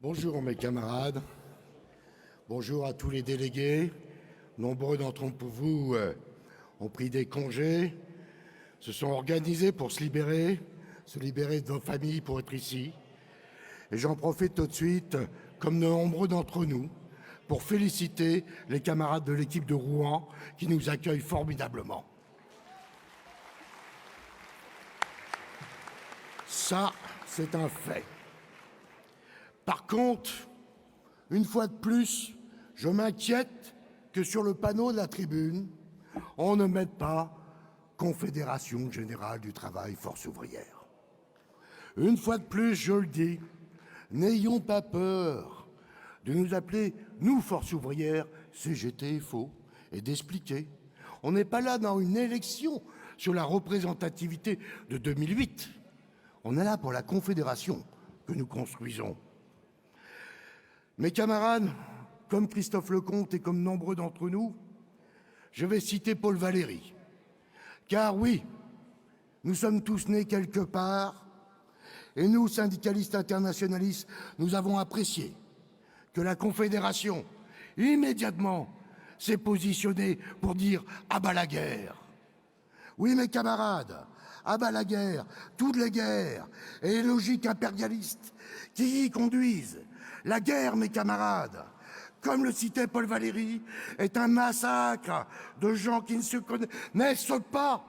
Bonjour mes camarades, bonjour à tous les délégués. Nombreux d'entre vous ont pris des congés, se sont organisés pour se libérer de nos familles pour être ici. Et j'en profite tout de suite, comme de nombreux d'entre nous, pour féliciter les camarades de l'équipe de Rouen qui nous accueillent formidablement. Ça, c'est un fait. Par contre, une fois de plus, je m'inquiète que sur le panneau de la tribune, on ne mette pas Confédération Générale du Travail Force Ouvrière. Une fois de plus, je le dis, n'ayons pas peur de nous appeler, nous, Force Ouvrière, CGT, FO, et d'expliquer. On n'est pas là dans une élection sur la représentativité de 2008. On est là pour la confédération que nous construisons. Mes camarades, comme Christophe Lecomte et comme nombreux d'entre nous, je vais citer Paul Valéry. Car oui, nous sommes tous nés quelque part, et nous, syndicalistes internationalistes, nous avons apprécié que la Confédération, immédiatement, s'est positionnée pour dire « à bas la guerre ». Oui, mes camarades, à bas la guerre, toutes les guerres et les logiques impérialistes qui y conduisent. La guerre, mes camarades, comme le citait Paul Valéry, est un massacre de gens qui ne se connaissent pas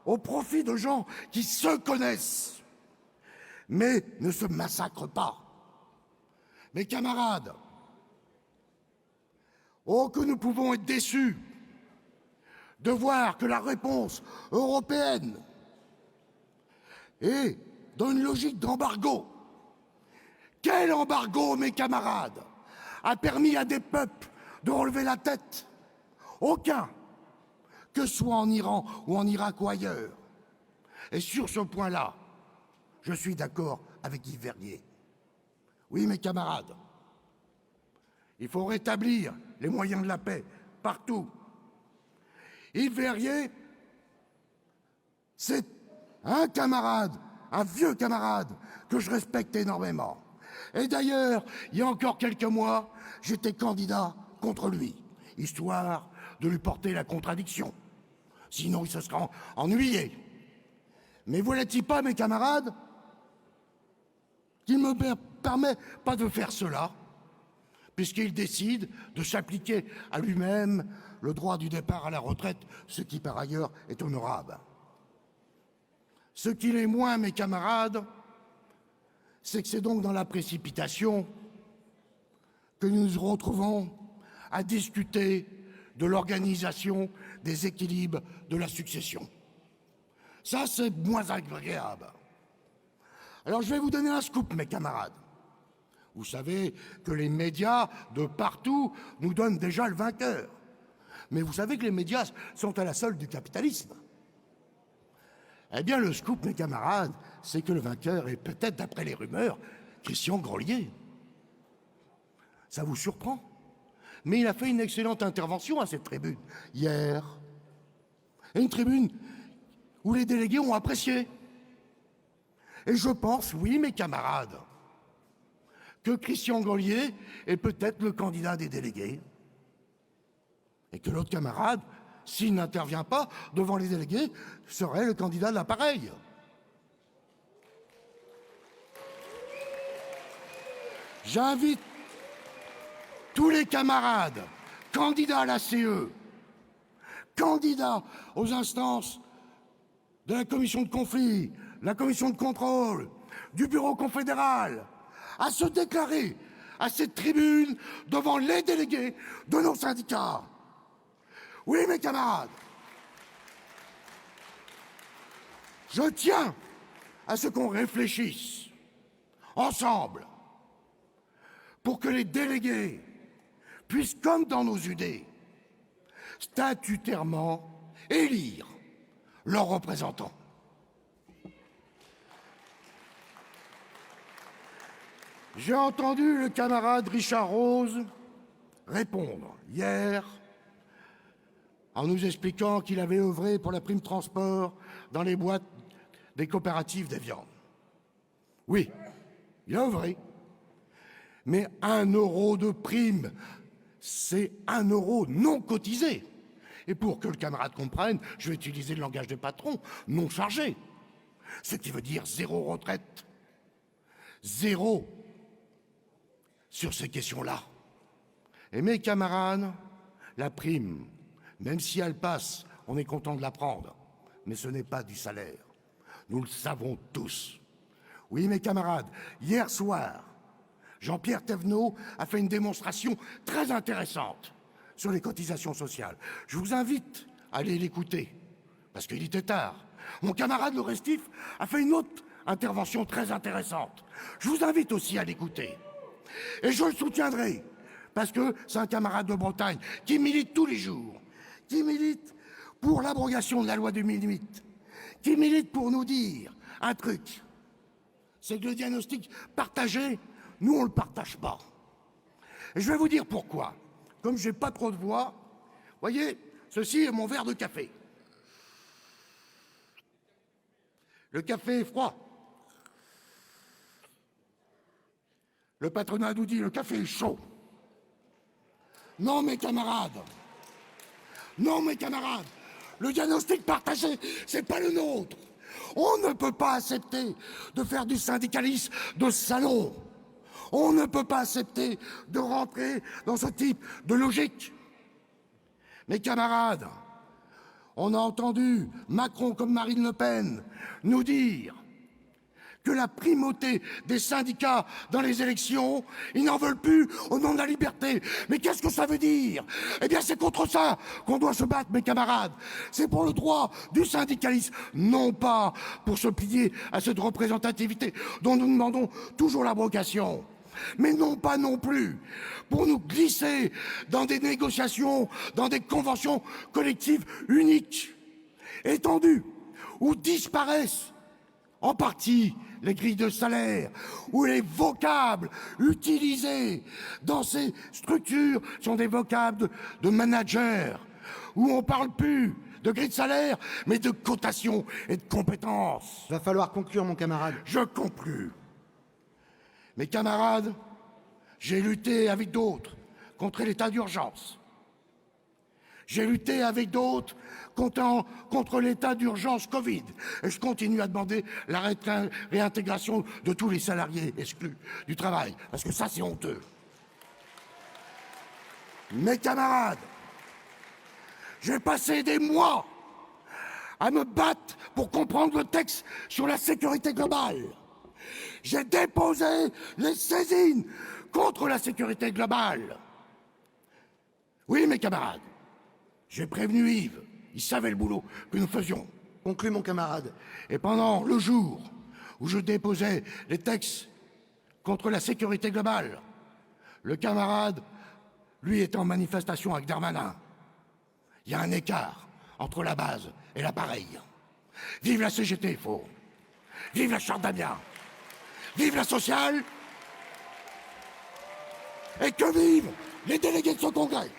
au profit de gens qui se connaissent, mais ne se massacrent pas. Mes camarades, oh que nous pouvons être déçus de voir que la réponse européenne est dans une logique d'embargo. Quel embargo, mes camarades, a permis à des peuples de relever la tête? Aucun, que ce soit en Iran ou en Irak ou ailleurs. Et sur ce point-là, je suis d'accord avec Yves Verrier. Oui, mes camarades, il faut rétablir les moyens de la paix partout. Yves Verrier, c'est un camarade, un vieux camarade que je respecte énormément. Et d'ailleurs, il y a encore quelques mois, j'étais candidat contre lui, histoire de lui porter la contradiction. Sinon, il se serait ennuyé. Mais voilà-t-il pas, mes camarades, qu'il ne me permet pas de faire cela, puisqu'il décide de s'appliquer à lui-même le droit du départ à la retraite, ce qui par ailleurs est honorable. Ce qu'il est moins, mes camarades, c'est que c'est donc dans la précipitation que nous nous retrouvons à discuter de l'organisation des équilibres de la succession. Ça, c'est moins agréable. Alors, je vais vous donner un scoop, mes camarades. Vous savez que les médias de partout nous donnent déjà le vainqueur. Mais vous savez que les médias sont à la solde du capitalisme. Eh bien, le scoop, mes camarades, c'est que le vainqueur est peut-être, d'après les rumeurs, Christian Grolier. Ça vous surprend? Mais il a fait une excellente intervention à cette tribune, hier. Et une tribune où les délégués ont apprécié. Et je pense, oui, mes camarades, que Christian Grolier est peut-être le candidat des délégués. Et que l'autre camarade, s'il n'intervient pas devant les délégués, serait le candidat de l'appareil. J'invite tous les camarades, candidats à la CE, candidats aux instances de la commission de conflit, la commission de contrôle, du bureau confédéral, à se déclarer à cette tribune devant les délégués de nos syndicats. Oui, mes camarades, je tiens à ce qu'on réfléchisse ensemble pour que les délégués puissent, comme dans nos UD, statutairement élire leurs représentants. J'ai entendu le camarade Richard Rose répondre hier en nous expliquant qu'il avait œuvré pour la prime transport dans les boîtes des coopératives des viandes. Oui, il a œuvré. Mais 1 € de prime, c'est 1 € non cotisé. Et pour que le camarade comprenne, je vais utiliser le langage des patrons, non chargé. Ce qui veut dire 0 retraite. 0 sur ces questions-là. Et mes camarades, la prime, même si elle passe, on est content de la prendre. Mais ce n'est pas du salaire. Nous le savons tous. Oui, mes camarades, hier soir, Jean-Pierre Thévenot a fait une démonstration très intéressante sur les cotisations sociales. Je vous invite à aller l'écouter, parce qu'il était tard. Mon camarade le Restif a fait une autre intervention très intéressante. Je vous invite aussi à l'écouter. Et je le soutiendrai, parce que c'est un camarade de Bretagne qui milite tous les jours, qui milite pour l'abrogation de la loi 2008, qui milite pour nous dire un truc, c'est que le diagnostic partagé, nous on ne le partage pas. Et je vais vous dire pourquoi. Comme je n'ai pas trop de voix, voyez, ceci est mon verre de café. Le café est froid. Le patronat nous dit le café est chaud. Non, mes camarades, le diagnostic partagé, c'est pas le nôtre. On ne peut pas accepter de faire du syndicalisme de salon. On ne peut pas accepter de rentrer dans ce type de logique. Mes camarades, on a entendu Macron comme Marine Le Pen nous dire que la primauté des syndicats dans les élections, ils n'en veulent plus au nom de la liberté. Mais qu'est-ce que ça veut dire? Eh bien, c'est contre ça qu'on doit se battre, mes camarades. C'est pour le droit du syndicalisme, non pas pour se plier à cette représentativité dont nous demandons toujours l'abrogation. Mais non pas non plus pour nous glisser dans des négociations, dans des conventions collectives uniques, étendues, où disparaissent en partie les grilles de salaire, où les vocables utilisés dans ces structures sont des vocables de managers, où on ne parle plus de grilles de salaire, mais de cotation et de compétences. Il va falloir conclure, mon camarade. Je conclus. Mes camarades, j'ai lutté avec d'autres contre l'état d'urgence. J'ai lutté avec d'autres contre l'état d'urgence Covid. Et je continue à demander la réintégration de tous les salariés exclus du travail, parce que ça, c'est honteux. Mes camarades, j'ai passé des mois à me battre pour comprendre le texte sur la sécurité globale. J'ai déposé les saisines contre la sécurité globale. Oui, mes camarades, j'ai prévenu Yves, il savait le boulot que nous faisions. Conclue, mon camarade. Et pendant le jour où je déposais les textes contre la sécurité globale, le camarade, lui, était en manifestation avec Darmanin. Il y a un écart entre la base et l'appareil. Vive la CGT, faux. Vive la Charte d'Amiens. Vive la sociale. Et que vivent les délégués de ce congrès.